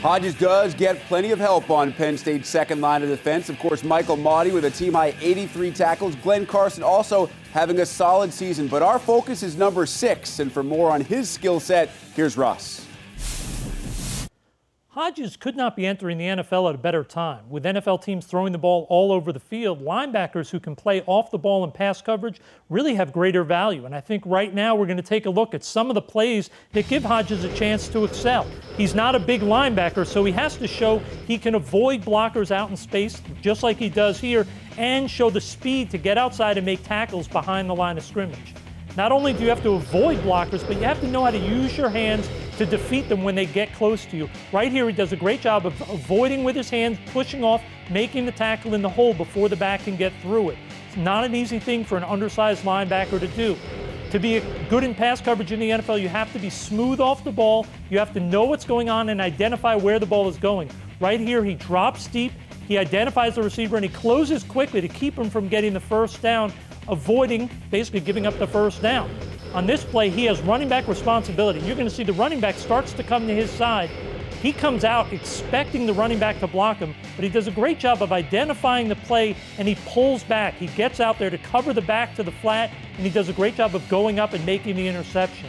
Hodges does get plenty of help on Penn State's second line of defense. Of course, Michael Maudie with a team-high 83 tackles. Glenn Carson also having a solid season. But our focus is number 6. And for more on his skill set, here's Russ. Hodges could not be entering the NFL at a better time. With NFL teams throwing the ball all over the field, linebackers who can play off the ball and pass coverage really have greater value. And I think right now we're going to take a look at some of the plays that give Hodges a chance to excel. He's not a big linebacker, so he has to show he can avoid blockers out in space, just like he does here, and show the speed to get outside and make tackles behind the line of scrimmage. Not only do you have to avoid blockers, but you have to know how to use your hands to defeat them when they get close to you. Right here, he does a great job of avoiding with his hands, pushing off, making the tackle in the hole before the back can get through it. It's not an easy thing for an undersized linebacker to do. To be good in pass coverage in the NFL, you have to be smooth off the ball. You have to know what's going on and identify where the ball is going. Right here, he drops deep, he identifies the receiver, and he closes quickly to keep him from getting the first down, avoiding basically giving up the first down. On this play, he has running back responsibility. You're going to see the running back starts to come to his side. He comes out expecting the running back to block him, but he does a great job of identifying the play, and he pulls back. He gets out there to cover the back to the flat, and he does a great job of going up and making the interception.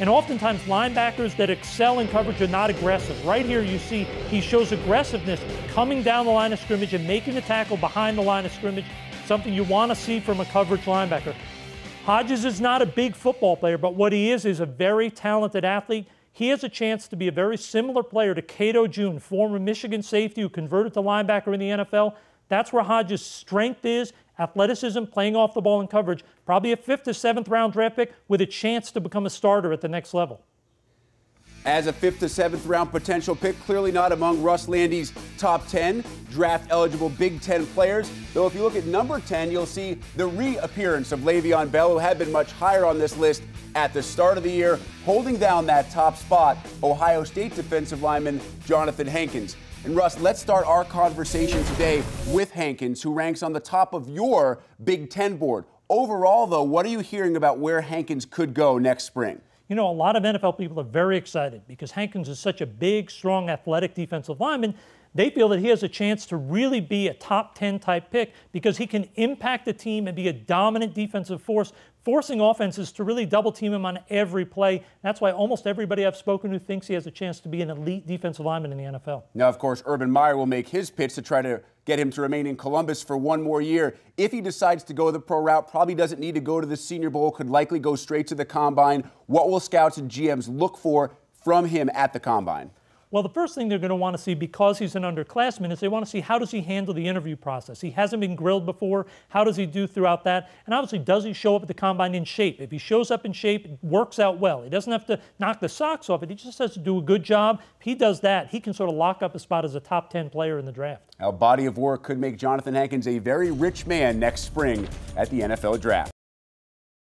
And oftentimes, linebackers that excel in coverage are not aggressive. Right here, you see he shows aggressiveness coming down the line of scrimmage and making the tackle behind the line of scrimmage, something you want to see from a coverage linebacker. Hodges is not a big football player, but what he is a very talented athlete. He has a chance to be a very similar player to Cato June, former Michigan safety who converted to linebacker in the NFL. That's where Hodges' strength is, athleticism, playing off the ball in coverage. Probably a 5th to 7th round draft pick with a chance to become a starter at the next level. As a 5th to 7th round potential pick, clearly not among Russ Lande's top 10 draft-eligible Big Ten players. Though if you look at number 10, you'll see the reappearance of Le'Veon Bell, who had been much higher on this list at the start of the year, holding down that top spot, Ohio State defensive lineman Johnathan Hankins. And Russ, let's start our conversation today with Hankins, who ranks on the top of your Big Ten board. Overall, though, what are you hearing about where Hankins could go next spring? You know, a lot of NFL people are very excited because Hankins is such a big, strong, athletic defensive lineman. They feel that he has a chance to really be a top 10 type pick because he can impact the team and be a dominant defensive force, forcing offenses to really double team him on every play. That's why almost everybody I've spoken to thinks he has a chance to be an elite defensive lineman in the NFL. Now, of course, Urban Meyer will make his pitch to try to get him to remain in Columbus for one more year. If he decides to go the pro route, probably doesn't need to go to the Senior Bowl, could likely go straight to the Combine. What will scouts and GMs look for from him at the Combine? Well, the first thing they're going to want to see, because he's an underclassman, is they want to see how does he handle the interview process. He hasn't been grilled before. How does he do throughout that? And obviously, does he show up at the Combine in shape? If he shows up in shape, it works out well. He doesn't have to knock the socks off it. He just has to do a good job. If he does that, he can sort of lock up a spot as a top 10 player in the draft. Our body of work could make Johnathan Hankins a very rich man next spring at the NFL Draft.